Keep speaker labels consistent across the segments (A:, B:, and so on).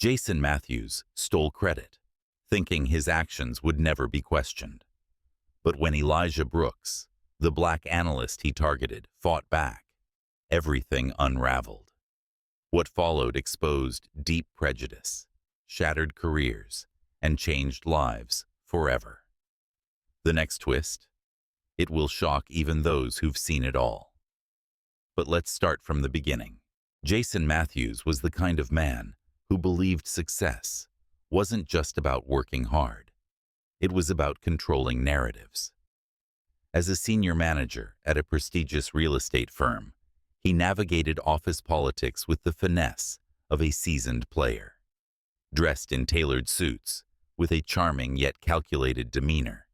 A: Jason Matthews stole credit, thinking his actions would never be questioned. But when Elijah Brooks, the black analyst he targeted, fought back, everything unraveled. What followed exposed deep prejudice, shattered careers, and changed lives forever. The next twist? It will shock even those who've seen it all. But let's start from the beginning. Jason Matthews was the kind of man who believed success wasn't just about working hard. It was about controlling narratives. As a senior manager at a prestigious real estate firm, he navigated office politics with the finesse of a seasoned player. Dressed in tailored suits, with a charming yet calculated demeanor,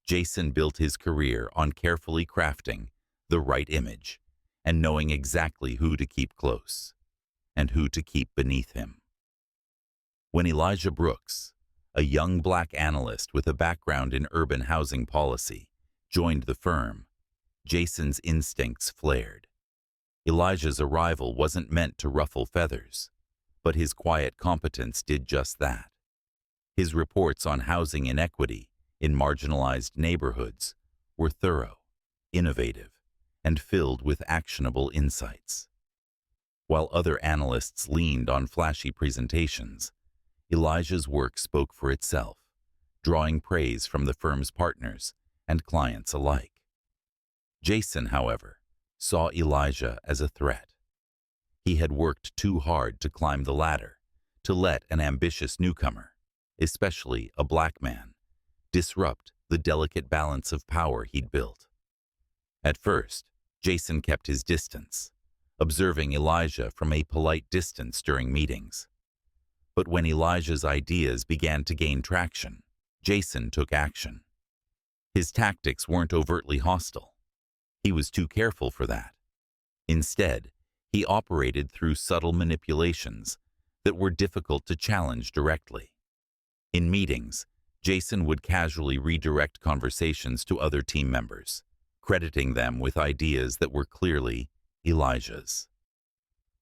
A: Jason built his career on carefully crafting the right image and knowing exactly who to keep close and who to keep beneath him. When Elijah Brooks, a young black analyst with a background in urban housing policy, joined the firm, Jason's instincts flared. Elijah's arrival wasn't meant to ruffle feathers, but his quiet competence did just that. His reports on housing inequity in marginalized neighborhoods were thorough, innovative, and filled with actionable insights. While other analysts leaned on flashy presentations, Elijah's work spoke for itself, drawing praise from the firm's partners and clients alike. Jason, however, saw Elijah as a threat. He had worked too hard to climb the ladder, to let an ambitious newcomer, especially a black man, disrupt the delicate balance of power he'd built. At first, Jason kept his distance, observing Elijah from a polite distance during meetings. But when Elijah's ideas began to gain traction, Jason took action. His tactics weren't overtly hostile. He was too careful for that. Instead, he operated through subtle manipulations that were difficult to challenge directly. In meetings, Jason would casually redirect conversations to other team members, crediting them with ideas that were clearly Elijah's.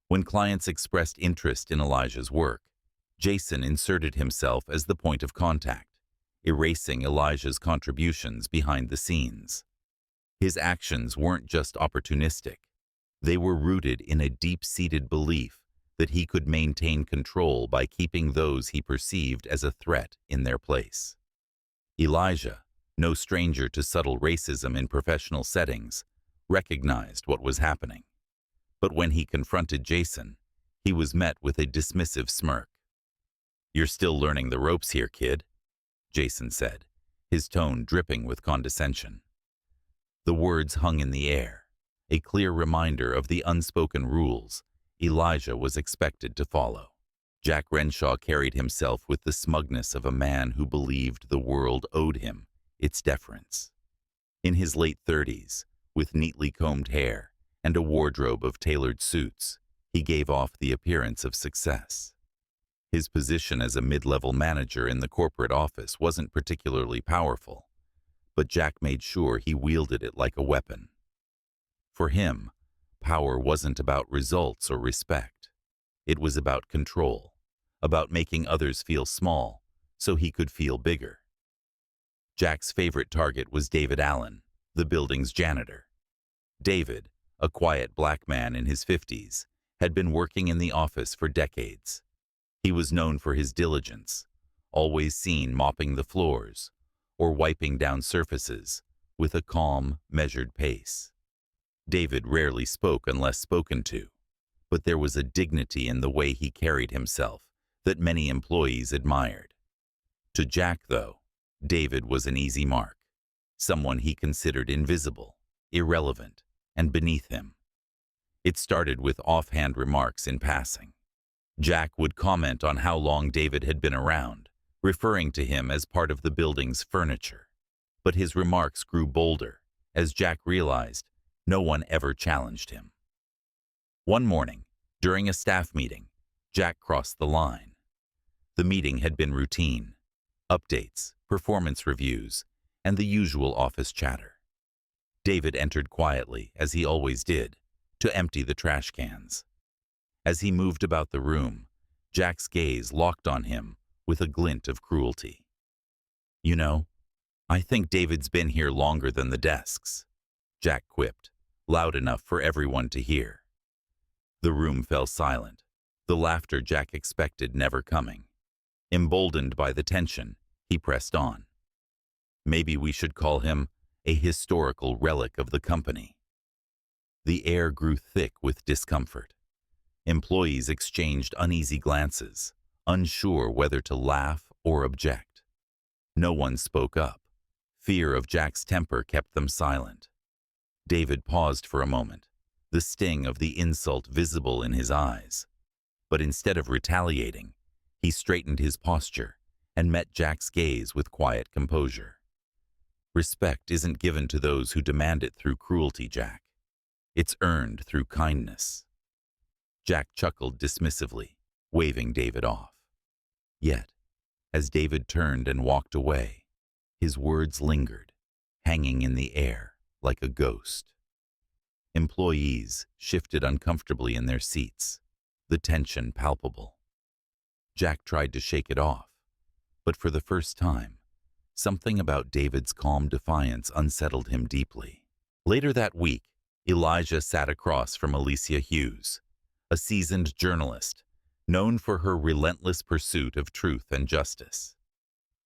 A: When clients expressed interest in Elijah's work, Jason inserted himself as the point of contact, erasing Elijah's contributions behind the scenes. His actions weren't just opportunistic. They were rooted in a deep-seated belief that he could maintain control by keeping those he perceived as a threat in their place. Elijah, no stranger to subtle racism in professional settings, recognized what was happening. But when he confronted Jason, he was met with a dismissive smirk. "You're still learning the ropes here, kid," Jason said, his tone dripping with condescension. The words hung in the air, a clear reminder of the unspoken rules Elijah was expected to follow. Jack Renshaw carried himself with the smugness of a man who believed the world owed him its deference. In his late 30s, with neatly combed hair and a wardrobe of tailored suits, he gave off the appearance of success. His position as a mid-level manager in the corporate office wasn't particularly powerful, but Jack made sure he wielded it like a weapon. For him, power wasn't about results or respect. It was about control, about making others feel small so he could feel bigger. Jack's favorite target was David Allen, the building's janitor. David, a quiet black man in his 50s, had been working in the office for decades. He was known for his diligence, always seen mopping the floors or wiping down surfaces with a calm, measured pace. David rarely spoke unless spoken to, but there was a dignity in the way he carried himself that many employees admired. To Jack, though, David was an easy mark, someone he considered invisible, irrelevant, and beneath him. It started with offhand remarks in passing. Jack would comment on how long David had been around, referring to him as part of the building's furniture. But his remarks grew bolder, as Jack realized no one ever challenged him. One morning, during a staff meeting, Jack crossed the line. The meeting had been routine: updates, performance reviews, and the usual office chatter. David entered quietly, as he always did, to empty the trash cans. As he moved about the room, Jack's gaze locked on him with a glint of cruelty. "You know, I think David's been here longer than the desks," Jack quipped, loud enough for everyone to hear. The room fell silent, the laughter Jack expected never coming. Emboldened by the tension, he pressed on. "Maybe we should call him a historical relic of the company." The air grew thick with discomfort. Employees exchanged uneasy glances, unsure whether to laugh or object. No one spoke up. Fear of Jack's temper kept them silent. David paused for a moment, the sting of the insult visible in his eyes. But instead of retaliating, he straightened his posture and met Jack's gaze with quiet composure. "Respect isn't given to those who demand it through cruelty, Jack. It's earned through kindness." Jack chuckled dismissively, waving David off. Yet, as David turned and walked away, his words lingered, hanging in the air like a ghost. Employees shifted uncomfortably in their seats, the tension palpable. Jack tried to shake it off, but for the first time, something about David's calm defiance unsettled him deeply. Later that week, Elijah sat across from Alicia Hughes, a seasoned journalist, known for her relentless pursuit of truth and justice.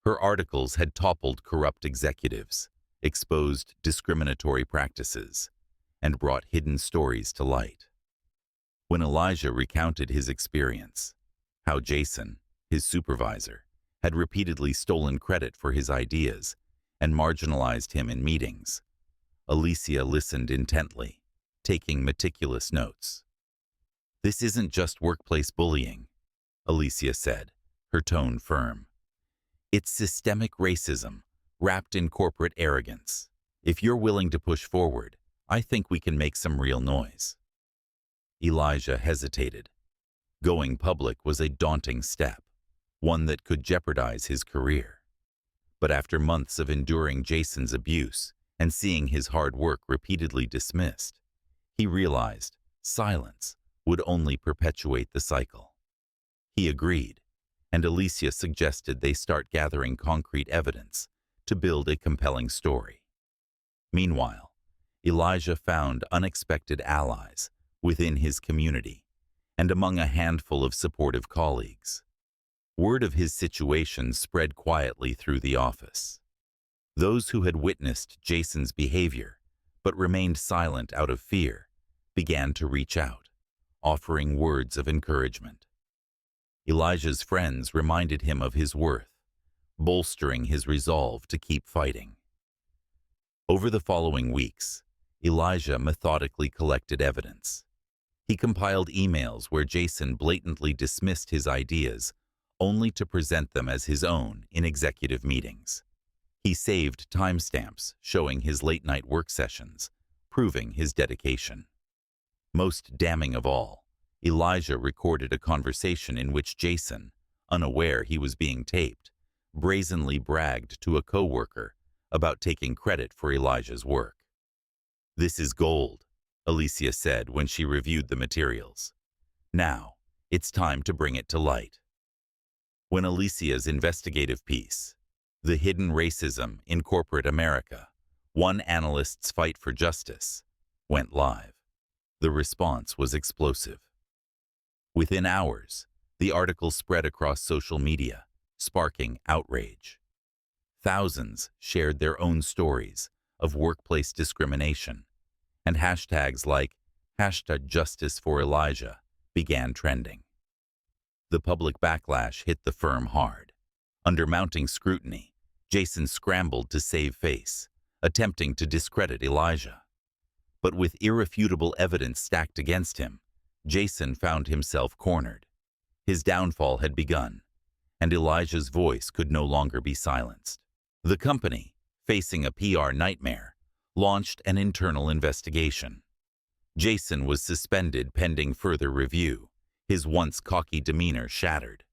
A: Her articles had toppled corrupt executives, exposed discriminatory practices, and brought hidden stories to light. When Elijah recounted his experience, how Jason, his supervisor, had repeatedly stolen credit for his ideas and marginalized him in meetings, Alicia listened intently, taking meticulous notes. "This isn't just workplace bullying," Alicia said, her tone firm. "It's systemic racism, wrapped in corporate arrogance. If you're willing to push forward, I think we can make some real noise." Elijah hesitated. Going public was a daunting step, one that could jeopardize his career. But after months of enduring Jason's abuse and seeing his hard work repeatedly dismissed, he realized silence would only perpetuate the cycle. He agreed, and Alicia suggested they start gathering concrete evidence to build a compelling story. Meanwhile, Elijah found unexpected allies within his community and among a handful of supportive colleagues. Word of his situation spread quietly through the office. Those who had witnessed Jason's behavior but remained silent out of fear began to reach out, offering words of encouragement. Elijah's friends reminded him of his worth, bolstering his resolve to keep fighting. Over the following weeks, Elijah methodically collected evidence. He compiled emails where Jason blatantly dismissed his ideas only to present them as his own in executive meetings. He saved timestamps showing his late-night work sessions, proving his dedication. Most damning of all, Elijah recorded a conversation in which Jason, unaware he was being taped, brazenly bragged to a coworker about taking credit for Elijah's work. "This is gold," Alicia said when she reviewed the materials. "Now, it's time to bring it to light." When Alicia's investigative piece, "The Hidden Racism in Corporate America, One Analyst's Fight for Justice," went live, the response was explosive. Within hours, the article spread across social media, sparking outrage. Thousands shared their own stories of workplace discrimination, and hashtags like #JusticeForElijah began trending. The public backlash hit the firm hard. Under mounting scrutiny, Jason scrambled to save face, attempting to discredit Elijah. But with irrefutable evidence stacked against him, Jason found himself cornered. His downfall had begun, and Elijah's voice could no longer be silenced. The company, facing a PR nightmare, launched an internal investigation. Jason was suspended pending further review, his once cocky demeanor shattered.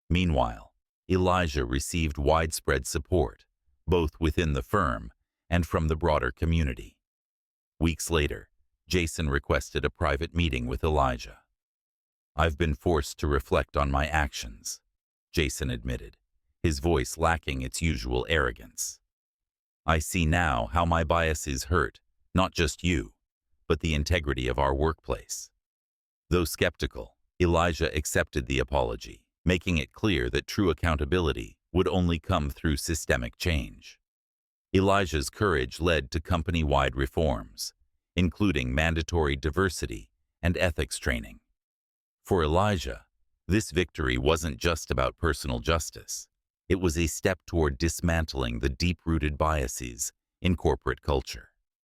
A: Meanwhile, Elijah received widespread support, both within the firm and from the broader community. Weeks later, Jason requested a private meeting with Elijah. I've been forced to reflect on my actions, Jason admitted, his voice lacking its usual arrogance. I see now how my biases hurt, not just you, but the integrity of our workplace. Though skeptical, Elijah accepted the apology, making it clear that true accountability would only come through systemic change. Elijah's courage led to company-wide reforms, including mandatory diversity and ethics training. For Elijah, this victory wasn't just about personal justice. It was a step toward dismantling the deep-rooted biases in corporate culture.